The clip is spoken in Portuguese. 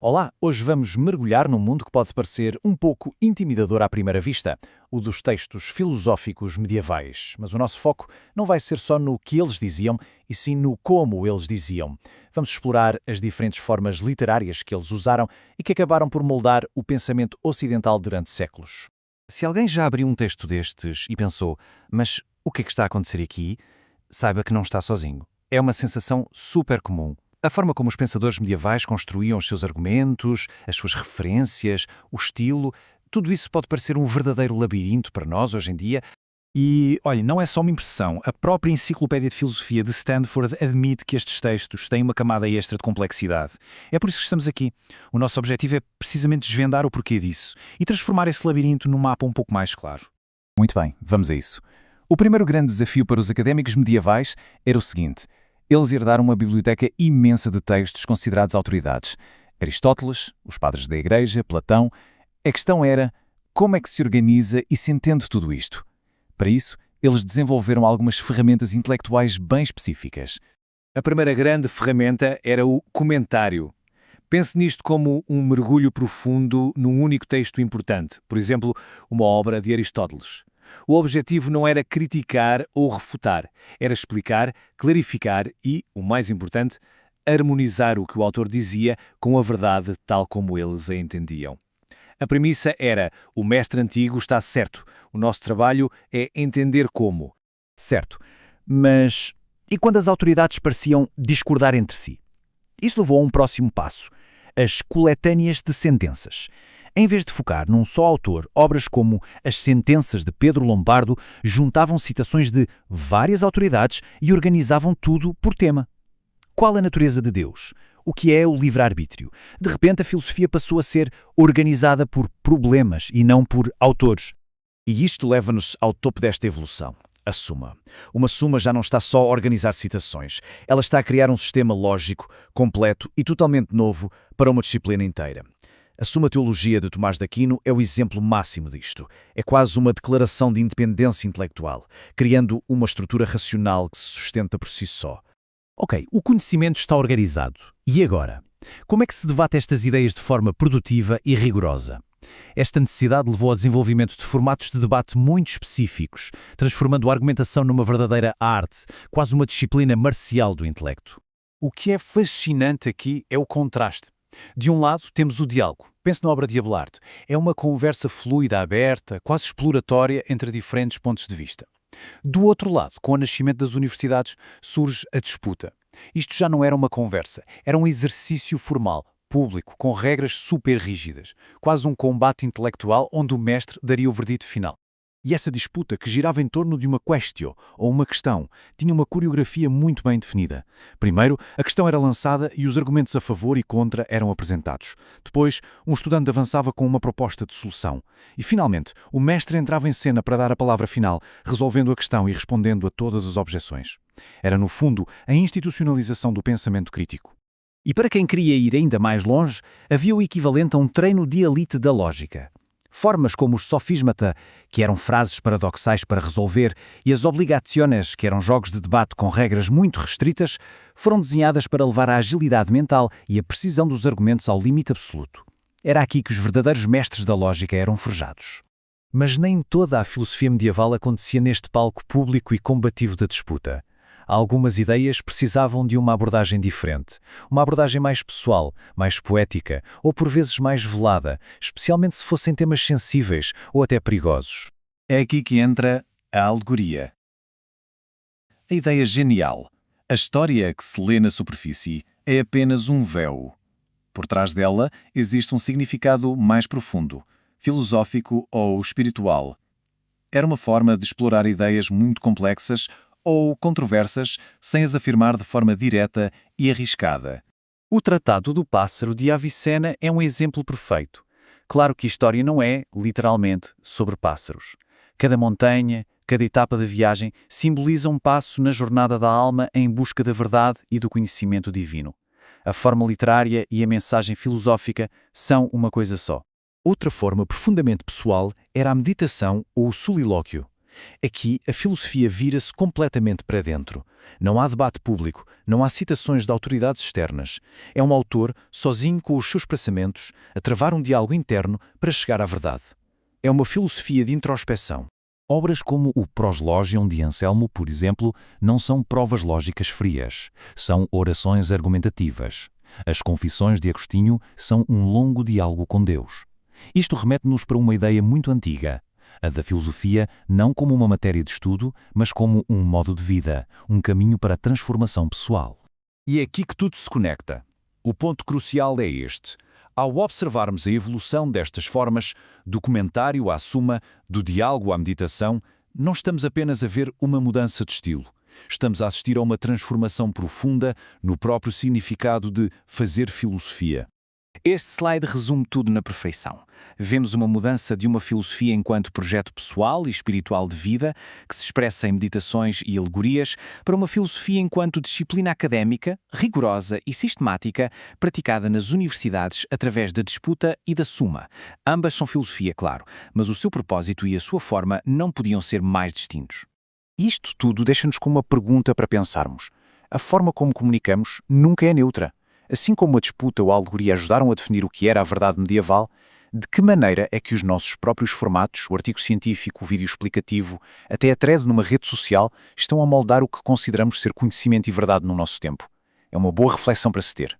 Olá, hoje vamos mergulhar num mundo que pode parecer um pouco intimidador à primeira vista, o dos textos filosóficos medievais. Mas o nosso foco não vai ser só no que eles diziam, e sim no como eles diziam. Vamos explorar as diferentes formas literárias que eles usaram e que acabaram por moldar o pensamento ocidental durante séculos. Se alguém já abriu um texto destes e pensou, mas o que é que está a acontecer aqui? Saiba que não está sozinho. É uma sensação super comum. A forma como os pensadores medievais construíam os seus argumentos, as suas referências, o estilo, tudo isso pode parecer um verdadeiro labirinto para nós hoje em dia. E, olha, não é só uma impressão. A própria Enciclopédia de Filosofia de Stanford admite que estes textos têm uma camada extra de complexidade. É por isso que estamos aqui. O nosso objetivo é precisamente desvendar o porquê disso e transformar esse labirinto num mapa um pouco mais claro. Muito bem, vamos a isso. O primeiro grande desafio para os académicos medievais era o seguinte: eles herdaram uma biblioteca imensa de textos considerados autoridades. Aristóteles, os padres da Igreja, Platão. A questão era, como é que se organiza e se entende tudo isto? Para isso, eles desenvolveram algumas ferramentas intelectuais bem específicas. A primeira grande ferramenta era o comentário. Pense nisto como um mergulho profundo num único texto importante, por exemplo, uma obra de Aristóteles. O objetivo não era criticar ou refutar, era explicar, clarificar e, o mais importante, harmonizar o que o autor dizia com a verdade tal como eles a entendiam. A premissa era: o mestre antigo está certo, o nosso trabalho é entender como. Certo, mas e quando as autoridades pareciam discordar entre si? Isso levou a um próximo passo: as coletâneas de sentenças. Em vez de focar num só autor, obras como As Sentenças de Pedro Lombardo juntavam citações de várias autoridades e organizavam tudo por tema. Qual a natureza de Deus? O que é o livre-arbítrio? De repente, a filosofia passou a ser organizada por problemas e não por autores. E isto leva-nos ao topo desta evolução: a Suma. Uma Suma já não está só a organizar citações, ela está a criar um sistema lógico, completo e totalmente novo para uma disciplina inteira. A Suma Teologia de Tomás de Aquino é o exemplo máximo disto. É quase uma declaração de independência intelectual, criando uma estrutura racional que se sustenta por si só. Ok, o conhecimento está organizado. E agora? Como é que se debate estas ideias de forma produtiva e rigorosa? Esta necessidade levou ao desenvolvimento de formatos de debate muito específicos, transformando a argumentação numa verdadeira arte, quase uma disciplina marcial do intelecto. O que é fascinante aqui é o contraste. De um lado, temos o diálogo. Pense na obra de Abelard. É uma conversa fluida, aberta, quase exploratória entre diferentes pontos de vista. Do outro lado, com o nascimento das universidades, surge a disputa. Isto já não era uma conversa, era um exercício formal, público, com regras super rígidas. Quase um combate intelectual onde o mestre daria o verdito final. E essa disputa, que girava em torno de uma questio, ou uma questão, tinha uma coreografia muito bem definida. Primeiro, a questão era lançada e os argumentos a favor e contra eram apresentados. Depois, um estudante avançava com uma proposta de solução. E, finalmente, o mestre entrava em cena para dar a palavra final, resolvendo a questão e respondendo a todas as objeções. Era, no fundo, a institucionalização do pensamento crítico. E para quem queria ir ainda mais longe, havia o equivalente a um treino de elite da lógica. Formas como os sofismata, que eram frases paradoxais para resolver, e as obligaciones, que eram jogos de debate com regras muito restritas, foram desenhadas para levar a agilidade mental e a precisão dos argumentos ao limite absoluto. Era aqui que os verdadeiros mestres da lógica eram forjados. Mas nem toda a filosofia medieval acontecia neste palco público e combativo da disputa. Algumas ideias precisavam de uma abordagem diferente, uma abordagem mais pessoal, mais poética ou por vezes mais velada, especialmente se fossem temas sensíveis ou até perigosos. É aqui que entra a alegoria. A ideia genial. A história que se lê na superfície é apenas um véu. Por trás dela existe um significado mais profundo, filosófico ou espiritual. Era uma forma de explorar ideias muito complexas ou controversas sem as afirmar de forma direta e arriscada. O Tratado do Pássaro de Avicena é um exemplo perfeito. Claro que a história não é, literalmente, sobre pássaros. Cada montanha, cada etapa da viagem simboliza um passo na jornada da alma em busca da verdade e do conhecimento divino. A forma literária e a mensagem filosófica são uma coisa só. Outra forma profundamente pessoal era a meditação ou o solilóquio. Aqui, a filosofia vira-se completamente para dentro. Não há debate público, não há citações de autoridades externas. É um autor, sozinho com os seus pensamentos, a travar um diálogo interno para chegar à verdade. É uma filosofia de introspeção. Obras como o Proslogium de Anselmo, por exemplo, não são provas lógicas frias, são orações argumentativas. As Confissões de Agostinho são um longo diálogo com Deus. Isto remete-nos para uma ideia muito antiga, a da filosofia não como uma matéria de estudo, mas como um modo de vida, um caminho para a transformação pessoal. E é aqui que tudo se conecta. O ponto crucial é este. Ao observarmos a evolução destas formas, do comentário à suma, do diálogo à meditação, não estamos apenas a ver uma mudança de estilo. Estamos a assistir a uma transformação profunda no próprio significado de fazer filosofia. Este slide resume tudo na perfeição. Vemos uma mudança de uma filosofia enquanto projeto pessoal e espiritual de vida, que se expressa em meditações e alegorias, para uma filosofia enquanto disciplina académica, rigorosa e sistemática, praticada nas universidades através da disputa e da suma. Ambas são filosofia, claro, mas o seu propósito e a sua forma não podiam ser mais distintos. Isto tudo deixa-nos com uma pergunta para pensarmos. A forma como comunicamos nunca é neutra. Assim como a disputa ou a alegoria ajudaram a definir o que era a verdade medieval, de que maneira é que os nossos próprios formatos, o artigo científico, o vídeo explicativo, até a thread numa rede social, estão a moldar o que consideramos ser conhecimento e verdade no nosso tempo? É uma boa reflexão para se ter.